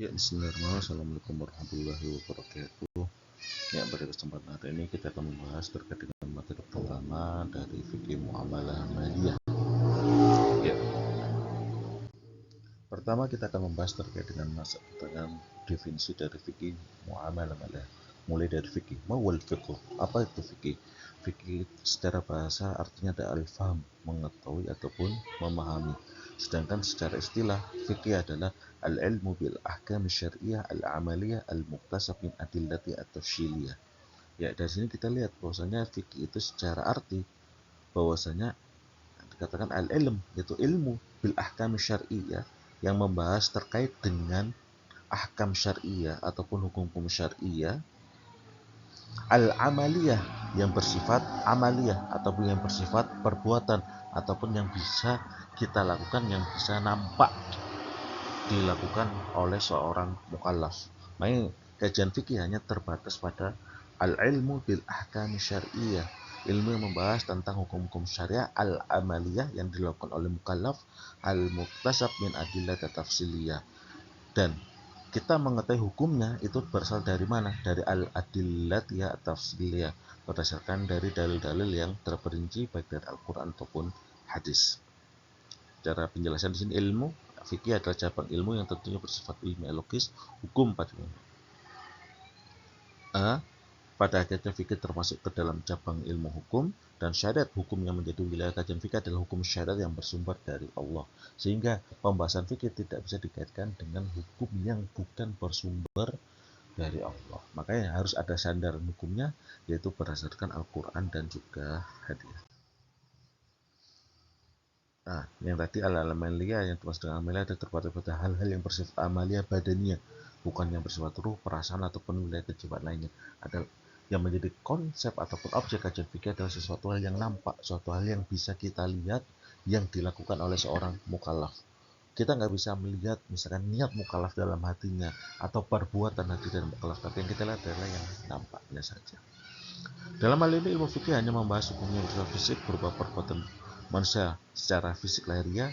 Ya, bismillahirrahmanirrahim. Assalamualaikum warahmatullahi wabarakatuh. Ya, pada kesempatan hari ini kita akan membahas terkait dengan materi pertama dari fikih muamalah maliyah. Ya, pertama kita akan membahas terkait dengan definisi dari fikih muamalah maliyah. Mulai dari fikih, mawal fiqh. Apa itu fikih? Fikih secara bahasa artinya ada al-faham, mengetahui ataupun memahami. Sedangkan secara istilah, fikih adalah al-ilmu bil ahkam syariah al-amaliyah al-muktasab min adillati at-tafsiliyah. Ya, dari sini kita lihat bahwasanya fikih itu secara arti bahwasanya dikatakan al-ilm, yaitu ilmu bil ahkam syariah yang membahas terkait dengan ahkam syariah ataupun hukum-hukum syariah al-amaliyah yang bersifat amaliyah ataupun yang bersifat perbuatan ataupun yang bisa kita lakukan, yang bisa nampak dilakukan oleh seorang mukallaf. Makanya kajian fikih hanya terbatas pada al-ilmu bil ahkam syariah, ilmu yang membahas tentang hukum-hukum syariah al-amaliyah yang dilakukan oleh mukallaf al-muktasab min adillah tafsiliyah. Dan kita mengetahui hukumnya itu berasal dari mana? Dari al-adillat ya tafsiliyah, berdasarkan dari dalil-dalil yang terperinci baik dari Al-Quran ataupun hadis. Cara penjelasan di sini, ilmu fikih adalah cabang ilmu yang tentunya bersifat ilmiah logis, hukum pada akhirnya fikih termasuk ke dalam cabang ilmu hukum, dan syariat hukum yang menjadi wilayah kajian fikih adalah hukum syariat yang bersumber dari Allah, sehingga pembahasan fikih tidak bisa dikaitkan dengan hukum yang bukan bersumber dari Allah. Makanya harus ada sandaran hukumnya, yaitu berdasarkan Al-Quran dan juga hadis. Nah, yang tadi al-amaliyah yang termasuk dengan amaliyah ada terbatas pada hal-hal yang bersifat amaliyah badaniyah, bukan yang bersifat ruh, perasaan ataupun wilayah kejiwaan lainnya. Ada yang menjadi konsep ataupun objek kajian fikih adalah sesuatu hal yang nampak, suatu hal yang bisa kita lihat yang dilakukan oleh seorang mukallaf. Kita nggak bisa melihat misalkan niat mukallaf dalam hatinya atau perbuatan hati dari mukallaf, tapi yang kita lihat adalah yang nampaknya saja. Dalam hal ini ilmu fikih hanya membahas hukum yang bersifat fisik berupa perbuatan manusia secara fisik lahiriah.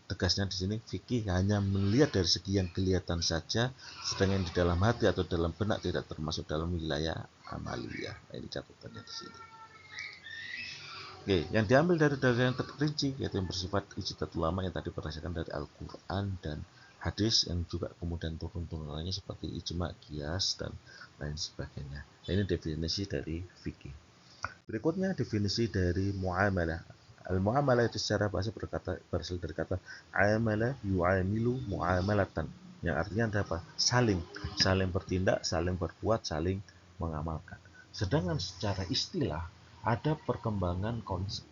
Tegasnya di sini fikih hanya melihat dari segi yang kelihatan saja, sedangkan di dalam hati atau dalam benak tidak termasuk dalam wilayah amaliyah. Nah, ini catatannya di sini. Oke, yang diambil dari dalil yang terperinci yaitu yang bersifat ijtihad ulama yang tadi berdasarkan dari Al-Quran dan hadis, yang juga kemudian turun-turunannya seperti ijma, qiyas dan lain sebagainya. Nah, ini definisi dari fikih. Berikutnya definisi dari muamalah. Al-muamalah itu secara bahasa berasal dari kata amala yu'amilu muamalatan, yang artinya ada apa? Saling bertindak, saling berbuat, saling mengamalkan. Sedangkan secara istilah ada perkembangan konsep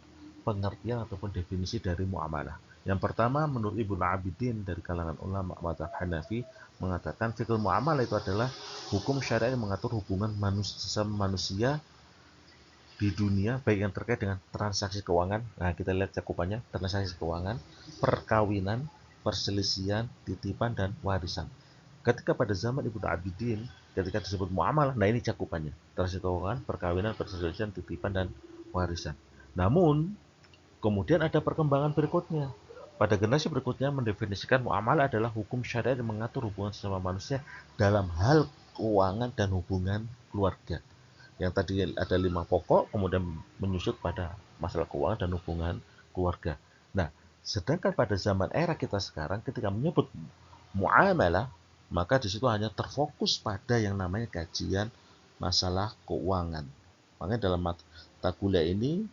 pengertian ataupun definisi dari muamalah. Yang pertama, menurut Ibnu Abidin dari kalangan ulama mazhab Hanafi mengatakan fikih muamalah itu adalah hukum syariat yang mengatur hubungan sesama manusia di dunia, baik yang terkait dengan transaksi keuangan. Nah, kita lihat cakupannya: transaksi keuangan, perkawinan, perselisihan, titipan, dan warisan. Ketika pada zaman Ibnu Abidin, ketika disebut muamalah, nah ini cakupannya: transaksi keuangan, perkawinan, perselisihan, titipan, dan warisan. Namun, kemudian ada perkembangan berikutnya. Pada generasi berikutnya mendefinisikan muamalah adalah hukum syariat yang mengatur hubungan sesama manusia dalam hal keuangan dan hubungan keluarga. Yang tadi ada 5 pokok, kemudian menyusut pada masalah keuangan dan hubungan keluarga. Nah, sedangkan pada zaman era kita sekarang, ketika menyebut muamalah, maka di situ hanya terfokus pada yang namanya kajian masalah keuangan. Makanya dalam mata kuliah ini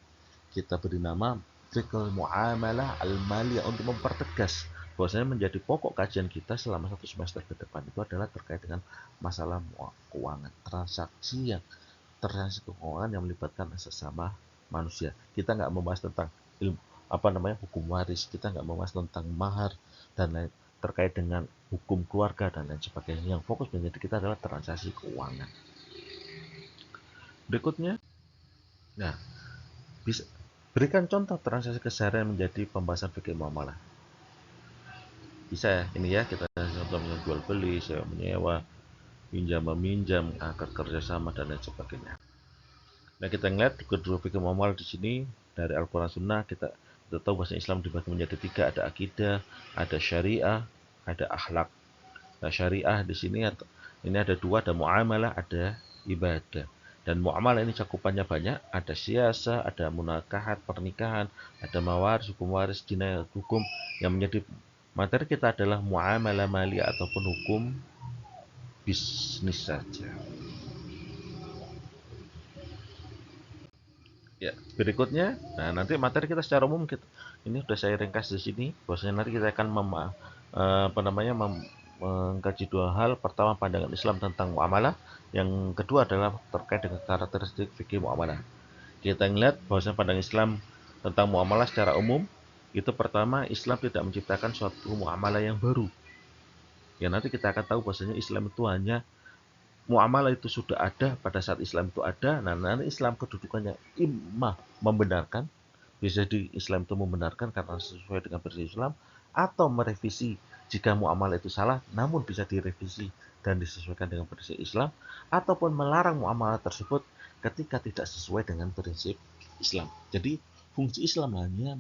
kita beri nama fikih muamalah al-maliyah untuk mempertegas bahwasanya menjadi pokok kajian kita selama 1 semester ke depan itu adalah terkait dengan masalah keuangan, transaksi keuangan yang melibatkan sesama manusia. Kita nggak membahas tentang hukum waris, kita nggak membahas tentang mahar dan lain terkait dengan hukum keluarga dan lain sebagainya. Yang fokus menjadi kita adalah transaksi keuangan. Berikutnya, nah, bisa berikan contoh transaksi keseharian menjadi pembahasan fikih muamalah. Bisa ya, ini ya kita contohnya jual beli, sewa menyewa, pinjam meminjam, akad kerjasama dan lain sebagainya. Nah, kita ngeliat kedua fikih muamalah di sini dari Al-Quran Sunnah, kita tahu bahasa Islam dibagi menjadi 3, ada akidah, ada syariah, ada akhlak. Nah, syariah di sini ini ada dua, ada muamalah, ada ibadah. Dan muamalah ini cakupannya banyak, ada siasa, ada munakahat, pernikahan, ada mawaris, hukum waris, jinayah, hukum. Yang menjadi materi kita adalah muamalah maliyah ataupun hukum bisnis saja. Ya, berikutnya, nah nanti materi kita secara umum ini sudah saya ringkas di sini. Bahwasanya nanti kita akan mengkaji dua hal. Pertama, pandangan Islam tentang muamalah. Yang kedua adalah terkait dengan karakteristik fikih muamalah. Kita lihat bahwasanya pandangan Islam tentang muamalah secara umum itu pertama, Islam tidak menciptakan suatu muamalah yang baru. Ya nanti kita akan tahu bahwasanya Islam itu hanya muamalah itu sudah ada pada saat Islam itu ada. Nah, nanti Islam kedudukannya imma membenarkan, bisa di Islam itu membenarkan karena sesuai dengan prinsip Islam, atau merevisi jika muamalah itu salah, namun bisa direvisi dan disesuaikan dengan prinsip Islam, ataupun melarang muamalah tersebut ketika tidak sesuai dengan prinsip Islam. Jadi fungsi Islam hanya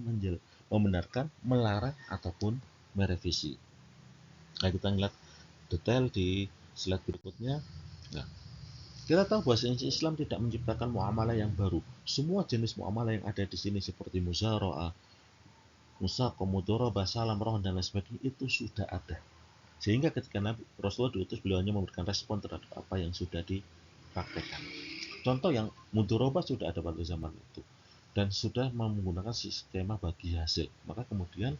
membenarkan, melarang, ataupun merevisi. Nah, kita lihat detail di slide berikutnya. Nah, kita tahu bahwa Islam tidak menciptakan muamalah yang baru. Semua jenis muamalah yang ada di sini seperti muzara'ah, musaqah, mudharabah, salam roh dan lain sebagainya itu sudah ada. Sehingga ketika Nabi Rasulullah diutus, beliau hanya memberikan respon terhadap apa yang sudah dipraktekkan. Contoh yang mudharabah sudah ada pada zaman itu dan sudah menggunakan skema bagi hasil. Maka kemudian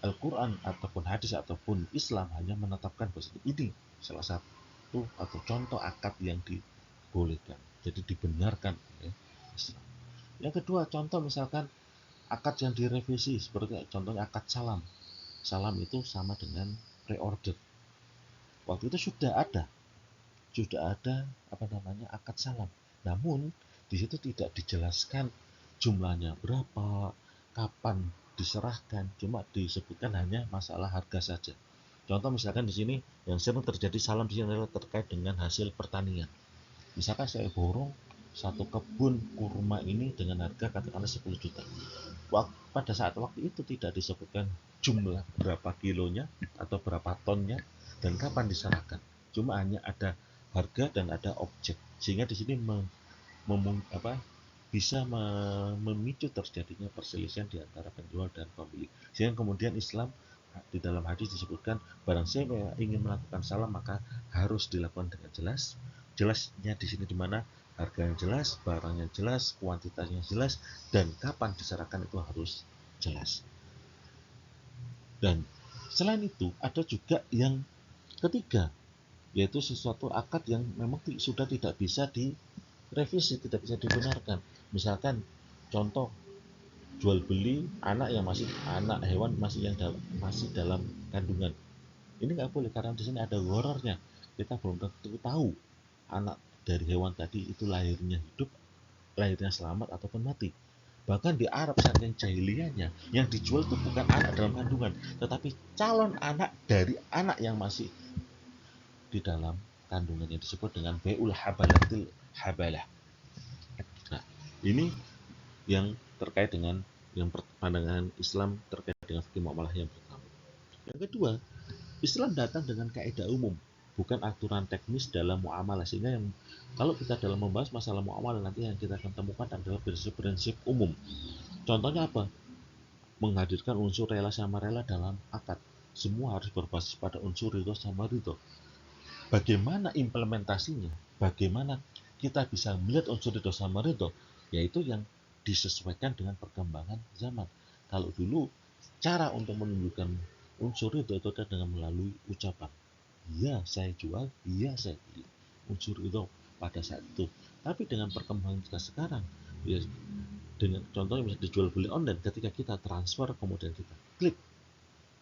Al-Quran ataupun hadis ataupun Islam hanya menetapkan bahwa ini salah satu atau contoh akad yang dibolehkan, jadi dibenarkan oleh Islam. Yang kedua, contoh misalkan akad yang direvisi seperti contohnya akad salam. Salam itu sama dengan pre-order. Waktu itu sudah ada akad salam. Namun di situ tidak dijelaskan jumlahnya berapa, kapan diserahkan, cuma disebutkan hanya masalah harga saja. Contoh misalkan di sini yang sering terjadi salam di sini adalah terkait dengan hasil pertanian. Misalkan saya borong satu kebun kurma ini dengan harga katakanlah 10 juta. Pada saat waktu itu tidak disebutkan jumlah berapa kilonya atau berapa tonnya dan kapan diserahkan. Cuma hanya ada harga dan ada objek. Sehingga di sini bisa memicu terjadinya perselisihan di antara penjual dan pembeli. Sehingga kemudian Islam di dalam hadis disebutkan barang siapa ingin melakukan salam maka harus dilakukan dengan jelas. Jelasnya di sini di mana harganya jelas, barangnya jelas, kuantitasnya jelas, dan kapan diserahkan itu harus jelas. Dan selain itu ada juga yang ketiga, yaitu sesuatu akad yang memang sudah tidak bisa direvisi, tidak bisa dibenarkan. Misalkan contoh jual beli anak hewan masih dalam kandungan. Ini nggak boleh karena di sini ada horornya. Kita belum tentu tahu anak dari hewan tadi itu lahirnya hidup, lahirnya selamat ataupun mati. Bahkan di Arab saking jahiliyahnya yang dijual itu bukan anak dalam kandungan, tetapi calon anak dari anak yang masih di dalam kandungan yang disebut dengan beul habalatil habalah. Nah, ini yang terkait dengan yang pandangan Islam terkait dengan fikih muamalah yang pertama. Yang kedua, Islam datang dengan kaidah umum, bukan aturan teknis dalam muamalah. Sehingga yang kalau kita dalam membahas masalah muamalah nanti yang kita akan temukan adalah prinsip-prinsip umum. Contohnya apa? Menghadirkan unsur rela sama rela dalam akad. Semua harus berbasis pada unsur ridho sama ridho. Bagaimana implementasinya? Bagaimana kita bisa melihat unsur ridho sama ridho? Yaitu yang disesuaikan dengan perkembangan zaman. Kalau dulu cara untuk menunjukkan unsur itu adalah dengan melalui ucapan. Iya saya jual, iya saya beli. Unsur itu pada saat itu. Tapi dengan perkembangan kita sekarang, ya, dengan contohnya bisa dijual beli online, ketika kita transfer kemudian kita klik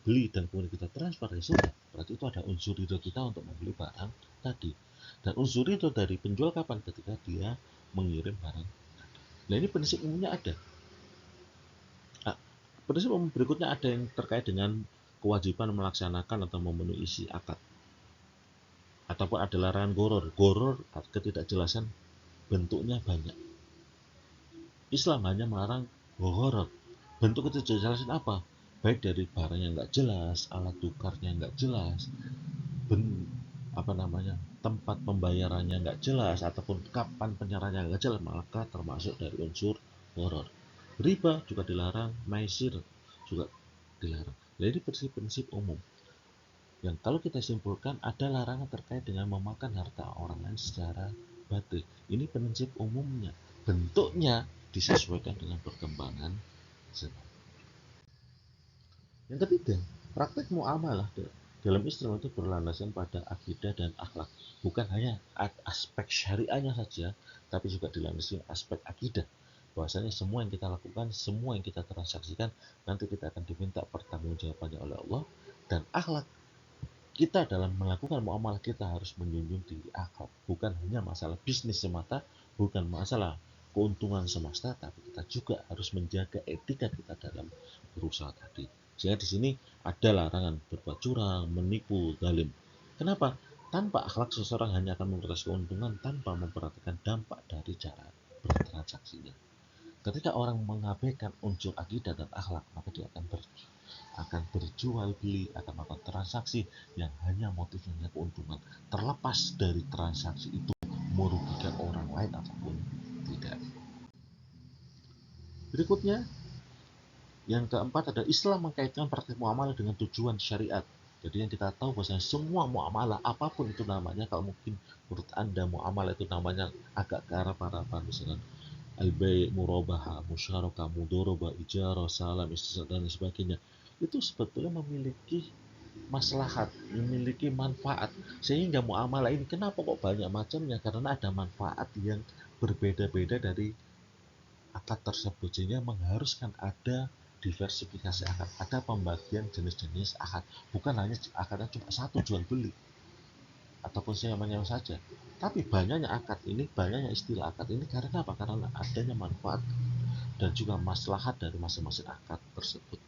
beli dan kemudian kita transfer, ya sudah, berarti itu ada unsur itu kita untuk membeli barang tadi. Dan unsur itu dari penjual kapan? Ketika dia mengirim barang. Nah, ini prinsip umumnya ada. Nah, prinsip umum berikutnya ada yang terkait dengan kewajiban melaksanakan atau memenuhi isi akad. Ataupun ada larangan goror. Goror ketidakjelasan bentuknya banyak. Islam hanya melarang goror. Bentuk ketidakjelasan apa? Baik dari barang yang nggak jelas, alat tukarnya nggak jelas, ben, apa namanya, tempat pembayarannya nggak jelas ataupun kapan penyerahannya nggak jelas, maka termasuk dari unsur horor. Riba juga dilarang, maisir juga dilarang. Jadi prinsip-prinsip umum yang kalau kita simpulkan ada larangan terkait dengan memakan harta orang lain secara batil. Ini prinsip umumnya. Bentuknya disesuaikan dengan perkembangan zaman. Yang ketiga, praktek muamalah dalam Islam itu berlandaskan pada akidah dan akhlak. Bukan hanya aspek syariahnya saja, tapi juga dilandasi aspek akidah. Bahwasanya semua yang kita lakukan, semua yang kita transaksikan, nanti kita akan diminta pertanggungjawabannya oleh Allah. Dan akhlak kita dalam melakukan muamalah kita harus menjunjung tinggi akhlak. Bukan hanya masalah bisnis semata, bukan masalah keuntungan semesta, tapi kita juga harus menjaga etika kita dalam berusaha tadi. Sehingga di sini ada larangan berbuat curang, menipu, zalim. Kenapa? Tanpa akhlak seseorang hanya akan menguras keuntungan tanpa memperhatikan dampak dari cara bertransaksinya. Ketika orang mengabaikan unsur akidah dan akhlak, maka dia akan berjual beli, akan melakukan transaksi yang hanya motifnya keuntungan, terlepas dari transaksi itu merugikan orang lain ataupun tidak. Berikutnya, yang keempat ada Islam mengkaitkan praktik muamalah dengan tujuan syariat. Jadi yang kita tahu bahwasanya semua muamalah apapun itu namanya, kalau mungkin menurut Anda muamalah itu namanya agak ke arah-arahan, misalkan al-bai', murabaha, musyarakah, mudharabah, ijarah, salam, istisna dan sebagainya. Itu sebetulnya memiliki maslahat, memiliki manfaat. Sehingga muamalah ini kenapa kok banyak macamnya? Karena ada manfaat yang berbeda-beda dari akad tersebut, sehingga mengharuskan ada diversifikasi akad, ada pembagian jenis-jenis akad, bukan hanya akadnya cuma satu jual beli ataupun sewa-menyewa saja, tapi banyaknya akad ini, banyaknya istilah akad ini karena apa? Karena adanya manfaat dan juga maslahat dari masing-masing akad tersebut.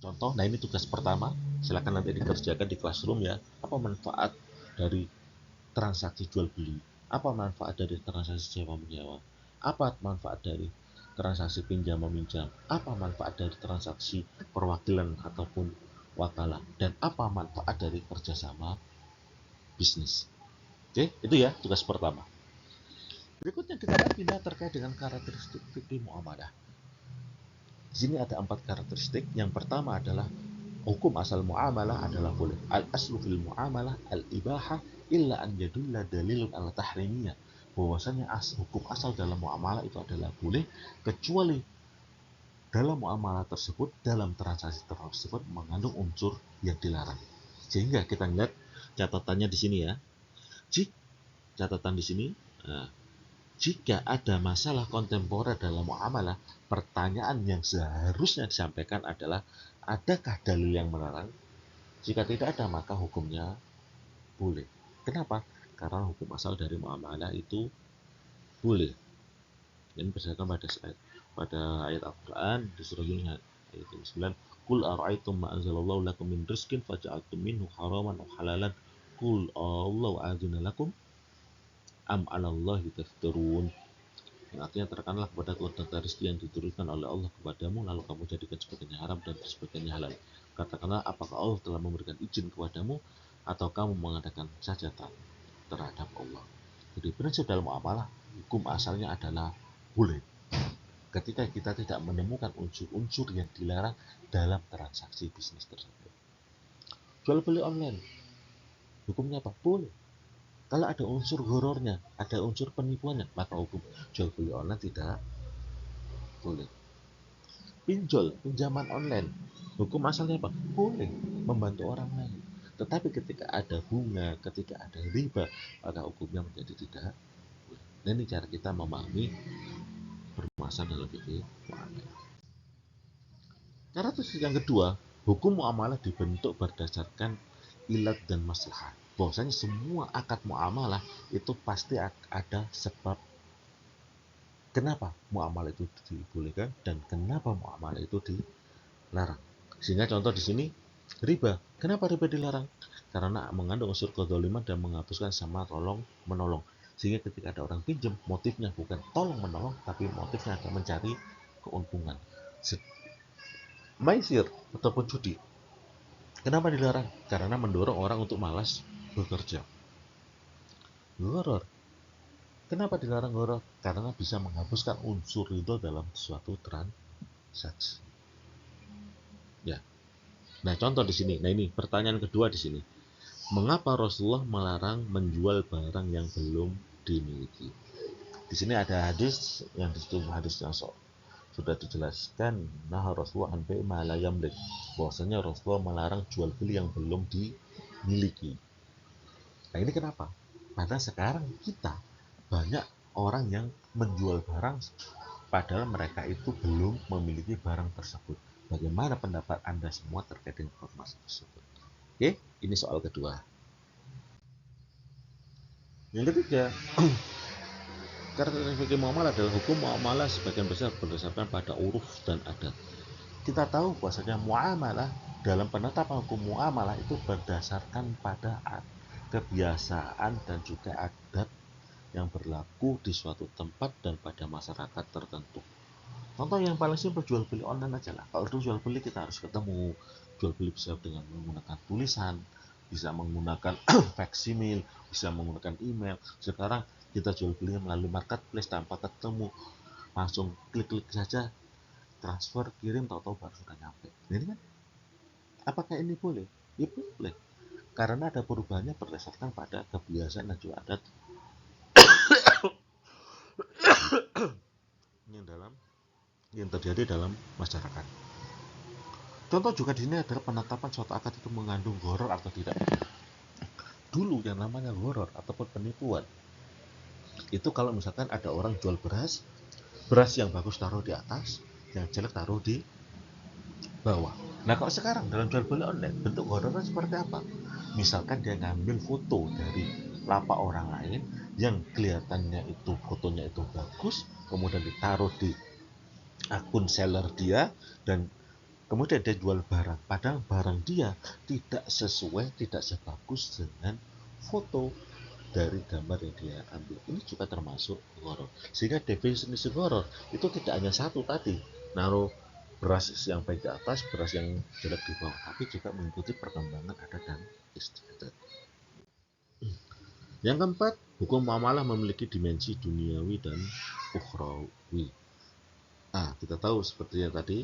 Contoh, nah ini tugas pertama, silakan nanti dikerjakan di classroom ya. Apa manfaat dari transaksi jual beli? Apa manfaat dari transaksi sewa menyewa? Apa manfaat dari transaksi pinjam meminjam? Apa manfaat dari transaksi perwakilan ataupun wakalah? Dan apa manfaat dari kerjasama bisnis? Oke, itu ya tugas pertama. Berikutnya kita akan pindah terkait dengan karakteristik fikih muamalah. Di sini ada 4 karakteristik. Yang pertama adalah hukum asal muamalah adalah boleh. Al-aslu fil muamalah al-ibahah illa an yadulla dalilun ala tahrimiyah. Bahwasanya hukum asal dalam muamalah itu adalah boleh, kecuali dalam muamalah tersebut, dalam transaksi tersebut mengandung unsur yang dilarang. Sehingga kita lihat catatannya di sini ya. Jika catatan di sini, nah, jika ada masalah kontemporer dalam muamalah, pertanyaan yang seharusnya disampaikan adalah adakah dalil yang melarang? Jika tidak ada, maka hukumnya boleh. Kenapa? Karena hukum asal dari muamalah itu boleh. Ini berdasarkan pada ayat Al-Quran di surah Yunus ayat 9. Qul ara'aytum ma anzalallahu lakum min rizqin faja'altum minhu haraman wa halalan. Qul Allahu adzina lakum am 'alallahi taftarun. Yang artinya terkanlah kepada tentang rezeki yang diturunkan oleh Allah kepadamu, lalu kamu jadikan sebagainya haram dan sebagainya halal. Katakanlah, apakah Allah telah memberikan izin kepadamu atau kamu mengadakan sajatan terhadap Allah. Jadi prinsip dalam muamalah, hukum asalnya adalah boleh ketika kita tidak menemukan unsur-unsur yang dilarang dalam transaksi bisnis tersebut. Jual beli online, hukumnya apa? Boleh. Kalau ada unsur horornya, ada unsur penipuannya, maka hukum jual beli online tidak boleh. Pinjol, pinjaman online, hukum asalnya apa? Boleh membantu orang lain. Tetapi ketika ada bunga, ketika ada riba, maka hukumnya menjadi tidak boleh. Nah, ini cara kita memahami permasalahan dalam fikih muamalah. Cara yang kedua, hukum muamalah dibentuk berdasarkan ilat dan maslahat. Bahwasanya semua akad muamalah itu pasti ada sebab kenapa muamalah itu dibolehkan dan kenapa muamalah itu dilarang. Sehingga contoh di sini riba. Kenapa riba dilarang? Karena mengandung unsur kezaliman dan menghapuskan sama tolong menolong. Sehingga ketika ada orang pinjam, motifnya bukan tolong menolong, tapi motifnya akan mencari keuntungan. Maisir ataupun judi Kenapa dilarang? Karena mendorong orang untuk malas bekerja. Gharar. Kenapa dilarang gharar? Karena bisa menghapuskan unsur ridho dalam suatu transaksi. Ya. Nah, contoh di sini. Nah, ini pertanyaan kedua di sini. Mengapa Rasulullah melarang menjual barang yang belum dimiliki? Di sini ada hadis yang disebut hadis yang sudah dijelaskan. Nah, Rasulullah an ma la yamlik. Bahwasanya Rasulullah melarang jual beli yang belum dimiliki. Nah, ini kenapa? Karena sekarang kita banyak orang yang menjual barang padahal mereka itu belum memiliki barang tersebut. Bagaimana pendapat Anda semua terkait dengan informasi tersebut? Oke, ini soal kedua. Yang ketiga, karakteristik fikih muamalah adalah hukum muamalah sebagian besar berdasarkan pada uruf dan adat. Kita tahu bahwasanya muamalah dalam penetapan hukum muamalah itu berdasarkan pada kebiasaan dan juga adat yang berlaku di suatu tempat dan pada masyarakat tertentu. Contoh yang paling simpel, jual beli online aja lah. Kalau dulu jual beli kita harus ketemu, jual beli bisa dengan menggunakan tulisan, bisa menggunakan faksimil, bisa menggunakan email. Sekarang kita jual beli melalui marketplace tanpa ketemu, langsung klik-klik saja, transfer, kirim, tahu-tahu baru sudah nyampe. Ini kan, apakah ini boleh? Ya boleh, karena ada perubahannya berdasarkan pada kebiasaan dan juga adat yang terjadi dalam masyarakat. Contoh juga di sini adalah penetapan suatu akad itu mengandung gharar atau tidak. Dulu yang namanya gharar ataupun penipuan itu kalau misalkan ada orang jual beras yang bagus taruh di atas, yang jelek taruh di bawah. Nah, kalau sekarang dalam jual beli online bentuk ghararnya seperti apa? Misalkan dia ngambil foto dari lapak orang lain yang kelihatannya itu fotonya itu bagus, kemudian ditaruh di akun seller dia, dan kemudian dia jual barang, padahal barang dia tidak sesuai, tidak sebagus dengan foto dari gambar yang dia ambil. Ini juga termasuk gharar. Sehingga definisi gharar itu tidak hanya satu tadi, naruh beras yang baik di atas, beras yang jelek di bawah, tapi juga mengikuti perkembangan adat dan istiadat. Yang keempat, hukum muamalah memiliki dimensi duniawi dan ukhrawi. Kita tahu seperti yang tadi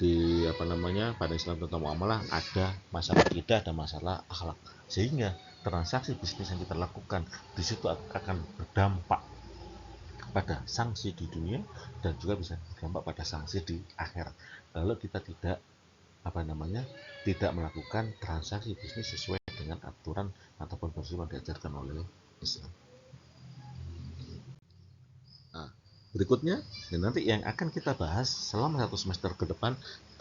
di pada Islam tentang muamalah ada masalah akidah dan masalah akhlak, sehingga transaksi bisnis yang kita lakukan di situ akan berdampak pada sanksi di dunia dan juga bisa berdampak pada sanksi di akhirat kalau kita tidak melakukan transaksi bisnis sesuai dengan aturan ataupun prinsip yang diajarkan oleh Islam. Berikutnya, dan nanti yang akan kita bahas selama 1 semester ke depan,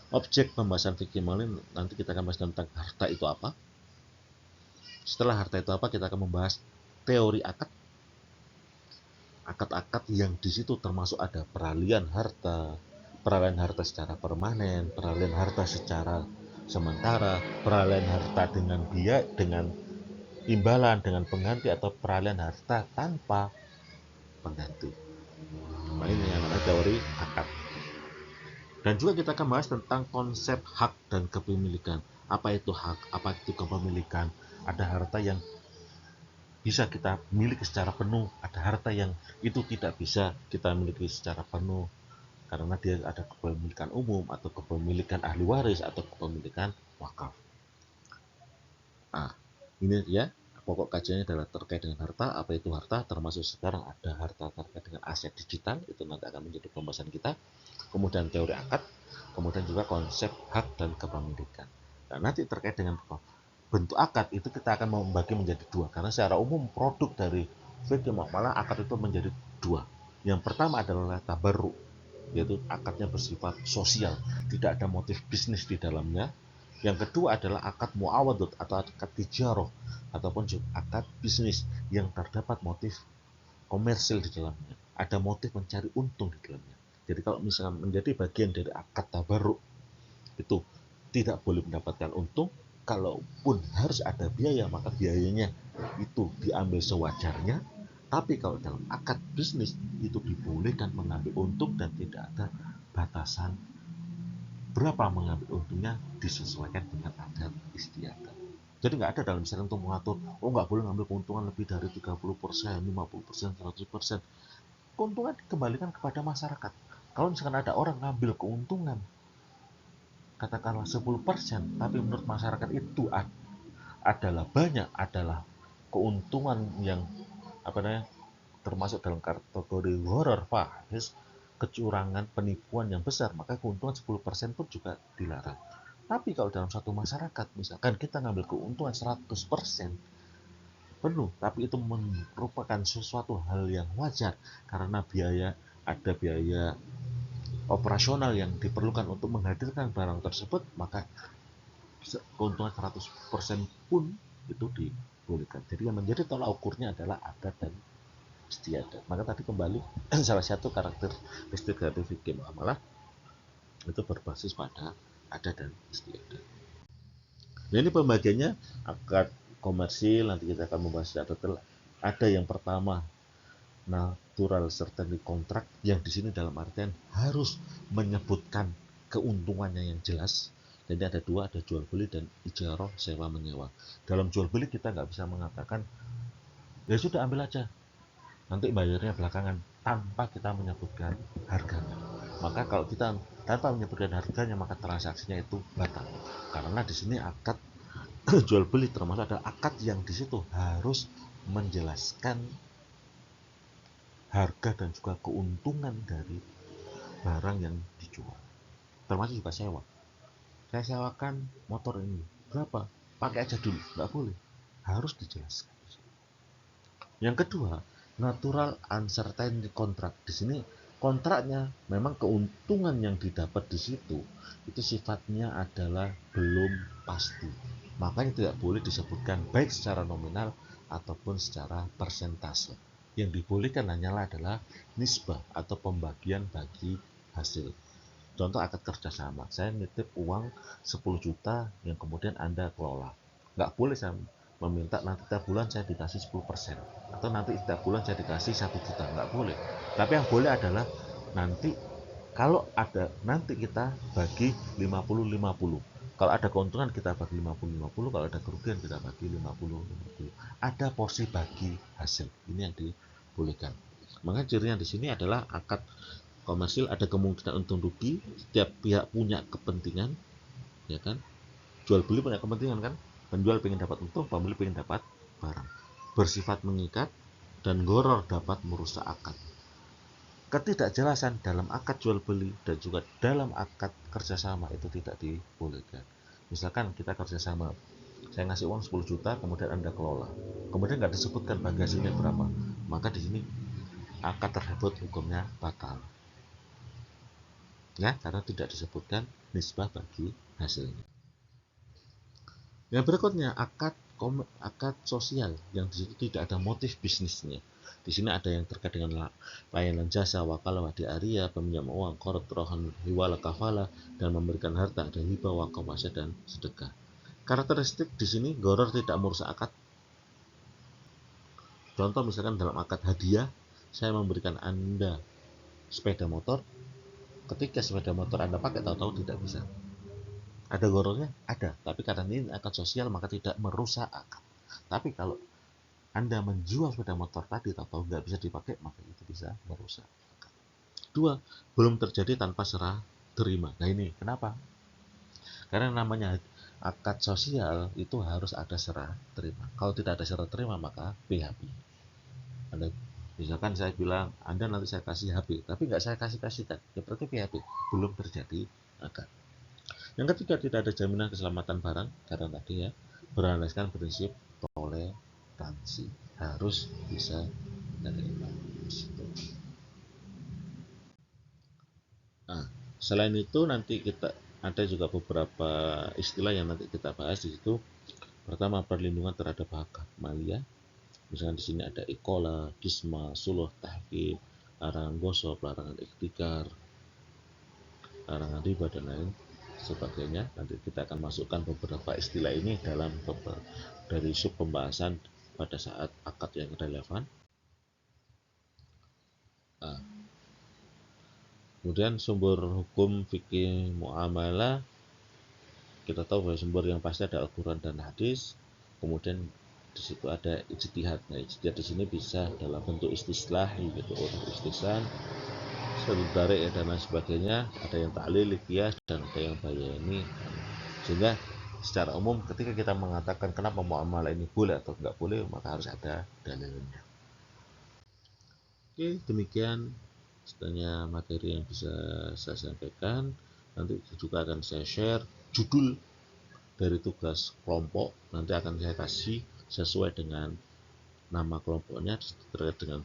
objek pembahasan fikih muamalah nanti kita akan bahas tentang harta itu apa. Setelah harta itu apa, kita akan membahas teori akad yang di situ termasuk ada peralihan harta secara permanen, peralihan harta secara sementara, peralihan harta dengan biaya, dengan imbalan, dengan pengganti, atau peralihan harta tanpa pengganti. Nah, ini yang namanya teori akad. Dan juga kita akan bahas tentang konsep hak dan kepemilikan. Apa itu hak? Apa itu kepemilikan? Ada harta yang bisa kita miliki secara penuh, ada harta yang itu tidak bisa kita miliki secara penuh karena dia ada kepemilikan umum atau kepemilikan ahli waris atau kepemilikan wakaf. Ini dia pokok kajiannya adalah terkait dengan harta. Apa itu harta? Termasuk sekarang ada harta terkait dengan aset digital, itu nanti akan menjadi pembahasan kita. Kemudian teori akad, kemudian juga konsep hak dan kepemilikan. Nah, nanti terkait dengan bentuk akad itu kita akan membagi menjadi dua, karena secara umum produk dari fikih muamalah akad itu menjadi dua. Yang pertama adalah tabarruk, yaitu akadnya bersifat sosial, tidak ada motif bisnis di dalamnya. Yang kedua adalah akad muawadot atau akad tijaroh ataupun akad bisnis yang terdapat motif komersil di dalamnya, ada motif mencari untung di dalamnya. Jadi kalau misalnya menjadi bagian dari akad tabarruk itu tidak boleh mendapatkan untung, kalaupun harus ada biaya maka biayanya itu diambil sewajarnya. Tapi kalau dalam akad bisnis itu dibolehkan mengambil untung dan tidak ada batasan berapa mengambil untungnya disesuaikan dengan adat istiadat. Jadi nggak ada dalam Islam untuk mengatur, oh nggak boleh ngambil keuntungan lebih dari 30%, 50%, 100%. Keuntungan dikembalikan kepada masyarakat. Kalau misalkan ada orang ngambil keuntungan katakanlah 10%, tapi menurut masyarakat itu adalah banyak, adalah keuntungan yang apa namanya termasuk dalam kategori horor fahish, kecurangan, penipuan yang besar, maka keuntungan 10% pun juga dilarang. Tapi kalau dalam satu masyarakat, misalkan kita ngambil keuntungan 100% penuh, tapi itu merupakan sesuatu hal yang wajar karena ada biaya operasional yang diperlukan untuk menghadirkan barang tersebut, maka keuntungan 100% pun itu dibolehkan. Jadi yang menjadi tolak ukurnya adalah adat dan istiadat. Maka tadi kembali salah satu karakteristik dari fikih muamalah itu berbasis pada adat dan istiadat. Nah, ini pembagiannya akad komersil, nanti kita akan membahas secara detail. Ada yang pertama natural certainty contract, yang di sini dalam artian harus menyebutkan keuntungannya yang jelas. Jadi ada dua, ada jual beli dan ijarah sewa menyewa. Dalam jual beli kita nggak bisa mengatakan ya sudah ambil aja, nanti bayarnya belakangan, tanpa kita menyebutkan harganya. Maka kalau kita tanpa menyebutkan harganya, maka transaksinya itu batal. Karena di sini akad jual beli termasuk ada akad yang di situ harus menjelaskan harga dan juga keuntungan dari barang yang dijual. Termasuk juga sewa. Saya sewakan motor ini berapa? Pakai aja dulu, nggak boleh. Harus dijelaskan. Yang kedua, natural uncertainty contract. Di sini kontraknya memang keuntungan yang didapat di situ itu sifatnya adalah belum pasti. Makanya tidak boleh disebutkan baik secara nominal ataupun secara persentase. Yang dibolehkan hanyalah adalah nisbah atau pembagian bagi hasil. Contoh akad kerjasama, saya nitip uang 10 juta yang kemudian Anda kelola. Nggak boleh saya meminta nanti tiap bulan saya dikasih 10%, atau nanti tiap bulan saya dikasih 1 juta, nggak boleh. Tapi yang boleh adalah nanti kalau ada, nanti kita bagi 50-50. Kalau ada keuntungan kita bagi 50-50, kalau ada kerugian kita bagi 50-50. Ada porsi bagi hasil. Ini yang dibolehkan. Maka cirinya di sini adalah akad komersil ada kemungkinan untung rugi, setiap pihak punya kepentingan, ya kan? Jual beli punya kepentingan kan? Penjual ingin dapat untung, pembeli ingin dapat barang. Bersifat mengikat dan goror dapat merusak akad. Ketidakjelasan dalam akad jual beli dan juga dalam akad kerjasama itu tidak dibolehkan. Misalkan kita kerjasama, saya ngasih uang 10 juta, kemudian Anda kelola, kemudian nggak disebutkan bagi hasilnya berapa, maka di sini akad tersebut hukumnya batal. Ya, karena tidak disebutkan nisbah bagi hasilnya. Yang berikutnya akad sosial, yang di situ tidak ada motif bisnisnya. Di sini ada yang terkait dengan layanan jasa, wakalah, wadi'ariyah, peminjam uang, qard, rohan, hiwala, kafala, dan memberikan harta, ada hibah, wakaf, wasiat, dan sedekah. Karakteristik di sini gharar tidak merusak akad. Contoh misalkan dalam akad hadiah, saya memberikan Anda sepeda motor, ketika sepeda motor Anda pakai tahu-tahu tidak bisa. Ada gorornya? Ada, tapi karena ini akad sosial maka tidak merusak akad. Tapi kalau Anda menjual sepeda motor tadi tahu-tahu nggak bisa dipakai, maka itu bisa merusak akad. Dua, belum terjadi tanpa serah terima. Nah ini kenapa? Karena namanya akad sosial itu harus ada serah terima. Kalau tidak ada serah terima maka PHP. Anda, misalkan saya bilang Anda nanti saya kasih HP, tapi nggak saya kasihkan, ya berarti PHP, belum terjadi akad. Yang ketiga, tidak ada jaminan keselamatan barang karena tadi ya berlandaskan prinsip toleransi, harus bisa menerima. Nah, selain itu nanti kita ada juga beberapa istilah yang nanti kita bahas di situ. Pertama, perlindungan terhadap hak malia. Misalnya di sini ada ikola, kisma, suluh, tahkim, larangan gosok, larangan ikhtikar, larangan riba, dan lain sebagainya. Nanti kita akan masukkan beberapa istilah ini dalam dari sub pembahasan pada saat akad yang relevan. Nah, Kemudian sumber hukum fikih muamalah, kita tahu bahwa sumber yang pasti ada Al-Quran dan hadis. Kemudian di situ ada ijtihad. Nah, ijtihad di sini bisa dalam bentuk istislah gitu, orang istislan, satu tarik ya, dan lain sebagainya. Ada yang ta'lil, qiyas, dan ada yang bayani. Sehingga secara umum ketika kita mengatakan kenapa muamalah ini boleh atau enggak boleh, maka harus ada dalilnya. Oke, demikian setanya materi yang bisa saya sampaikan. Nanti juga akan saya share judul dari tugas kelompok, nanti akan saya kasih sesuai dengan nama kelompoknya terkait dengan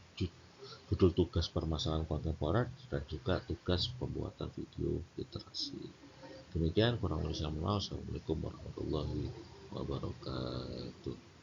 judul tugas permasalahan kontemporer dan juga tugas pembuatan video literasi. Demikian kurang lebih saya mohon. Assalamualaikum warahmatullahi wabarakatuh.